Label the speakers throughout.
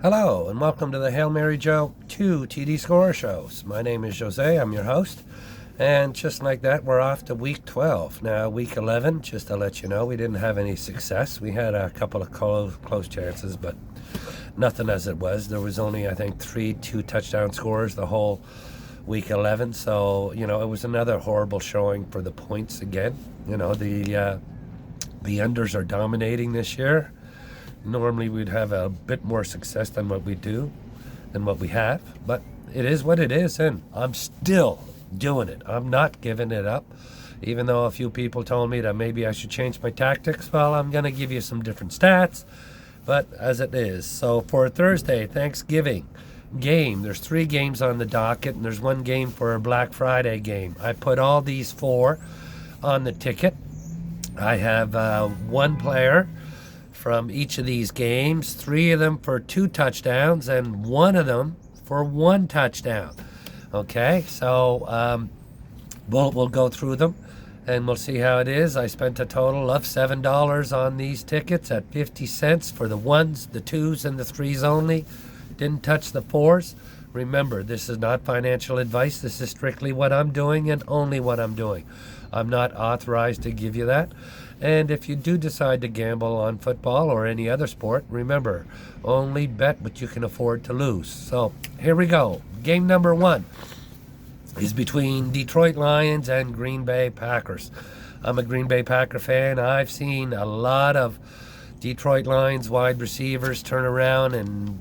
Speaker 1: Hello, and welcome to the Hail Mary Joe 2 TD Score Shows. My name is Jose, I'm your host, and just like that, we're off to week 12. Now, week 11, just to let you know, we didn't have any success. We had a couple of close chances, but nothing as it was. There was only, I think, 3 2-touchdown scores the whole week 11, so, it was another horrible showing for the points again. The unders are dominating this year. Normally we'd have a bit more success than what we have, but it is what it is, and I'm still doing it. I'm not giving it up, even though a few people told me that maybe I should change my tactics. Well, I'm going to give you some different stats, but as it is. So for Thursday, Thanksgiving game, there's 3 games on the docket, and there's 1 game for a Black Friday game. I put all these 4 on the ticket. I have 1 player from each of these games, 3 of them for 2 touchdowns and 1 of them for 1 touchdown. Okay, so we'll go through them and we'll see how it is. I spent a total of $7 on these tickets at 50 cents for the 1s, the 2s, and the 3s only. Didn't touch the 4s. Remember, this is not financial advice. This is strictly what I'm doing and only what I'm doing. I'm not authorized to give you that. And if you do decide to gamble on football or any other sport, remember, only bet what you can afford to lose. So here we go. Game number 1 is between Detroit Lions and Green Bay Packers. I'm a Green Bay Packer fan. I've seen a lot of Detroit Lions wide receivers turn around and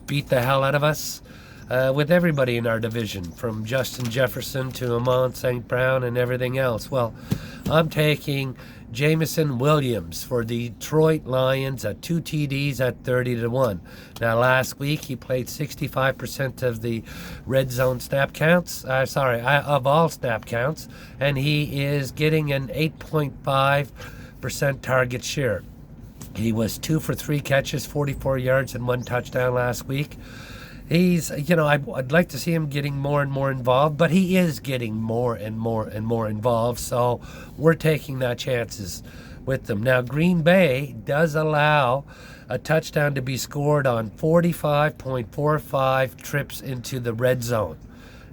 Speaker 1: beat the hell out of us with everybody in our division, from Justin Jefferson to Amon St. Brown and everything else. Well, I'm taking Jameson Williams for the Detroit Lions at 2 TDs at 30-1. Now, last week he played 65% of the red zone snap counts. Of all snap counts, and he is getting an 8.5% target share. He was 2 for 3 catches, 44 yards, and 1 touchdown last week. He's, I'd like to see him getting more and more involved, but he is getting more and more and more involved, so we're taking that chances with them. Now, Green Bay does allow a touchdown to be scored on 45.45 trips into the red zone,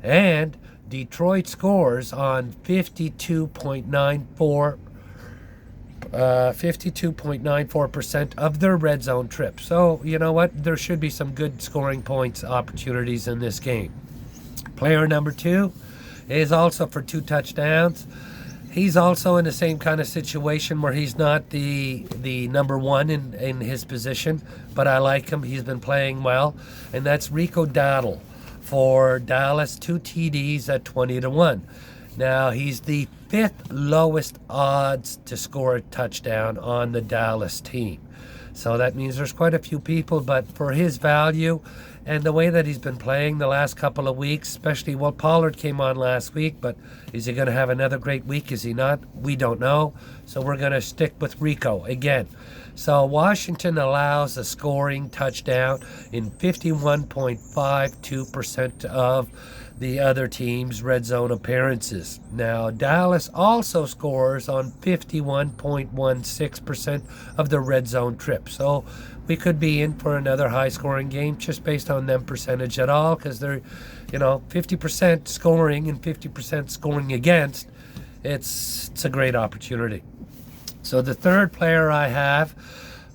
Speaker 1: and Detroit scores on 52.94% of their red zone trips. So, you know what? There should be some good scoring points opportunities in this game. Player number 2 is also for 2 touchdowns. He's also in the same kind of situation where he's not the number 1 in his position, but I like him. He's been playing well, and that's Rico Dowdle for Dallas, 2 TDs at 20-1. Now, he's the 5th lowest odds to score a touchdown on the Dallas team. So that means there's quite a few people, but for his value and the way that he's been playing the last couple of weeks, especially, Pollard came on last week, but is he going to have another great week? Is he not? We don't know. So we're going to stick with Rico again. So Washington allows a scoring touchdown in 51.52% of the other team's red zone appearances. Now, Dallas also scores on 51.16% of the red zone trips. So we could be in for another high-scoring game just based on them percentage at all, because they're, 50% scoring and 50% scoring against. It's a great opportunity. So the third player I have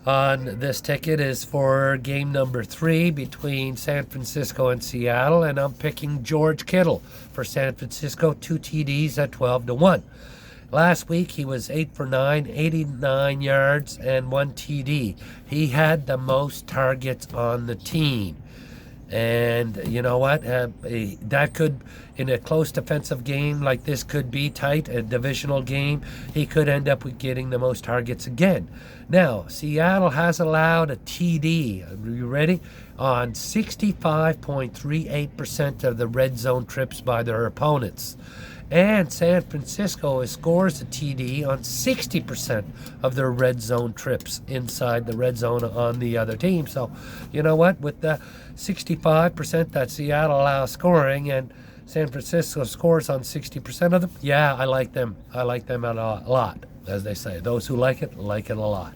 Speaker 1: on this ticket is for game number 3 between San Francisco and Seattle, and I'm picking George Kittle for San Francisco, 2 TDs at 12-1. Last week he was 8 for 9, 89 yards, and 1 TD. He had the most targets on the team. And you know what? That could, in a close defensive game like this, could be tight, a divisional game. He could end up with getting the most targets again. Now, Seattle has allowed a TD, are you ready? On 65.38% of the red zone trips by their opponents. And San Francisco scores a TD on 60% of their red zone trips inside the red zone on the other team. So, you know what? With the 65% that Seattle allows scoring and San Francisco scores on 60% of them, yeah, I like them. I like them a lot, as they say. Those who like it a lot.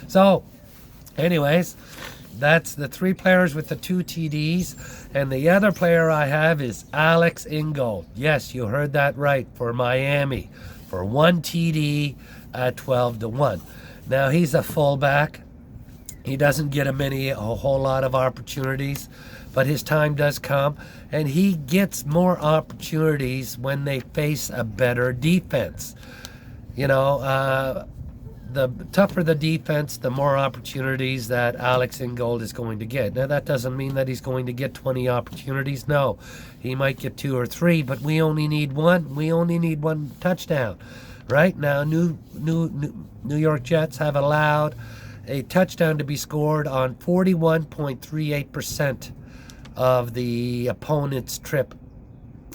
Speaker 1: So, anyways, That's the 3 players with the 2 TDs. And the other player I have is Alex Ingold. Yes, you heard that right, for Miami, for 1 TD at 12-1. Now, he's a fullback. He doesn't get a whole lot of opportunities, but his time does come, and he gets more opportunities when they face a better defense. You know, the tougher the defense, the more opportunities that Alex Ingold is going to get. Now, that doesn't mean that he's going to get 20 opportunities. No, he might get 2 or 3, but we only need 1. We only need 1 touchdown. Right now, New York Jets have allowed a touchdown to be scored on 41.38% of the opponent's trip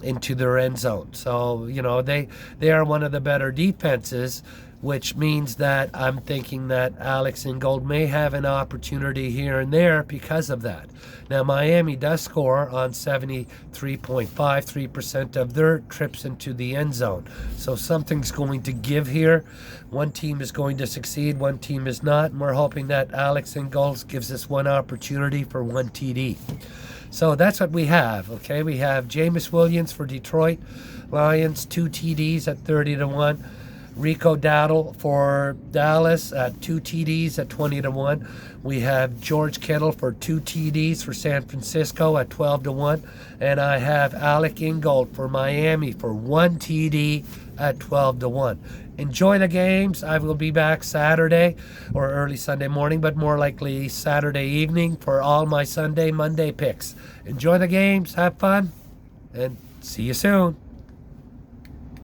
Speaker 1: into their end zone. So, you know, they are one of the better defenses, which means that I'm thinking that Alex Ingold may have an opportunity here and there because of that. Now, Miami does score on 73.53% of their trips into the end zone. So something's going to give here. One team is going to succeed, one team is not, and we're hoping that Alex Ingold gives us 1 opportunity for 1 TD. So that's what we have, okay? We have Jameis Williams for Detroit Lions, 2 TDs at 30-1. Rico Dowdle for Dallas at 2 TDs at 20-1. We have George Kittle for 2 TDs for San Francisco at 12-1. And I have Alec Ingold for Miami for 1 TD at 12-1. Enjoy the games. I will be back Saturday or early Sunday morning, but more likely Saturday evening for all my Monday picks. Enjoy the games. Have fun. And see you soon.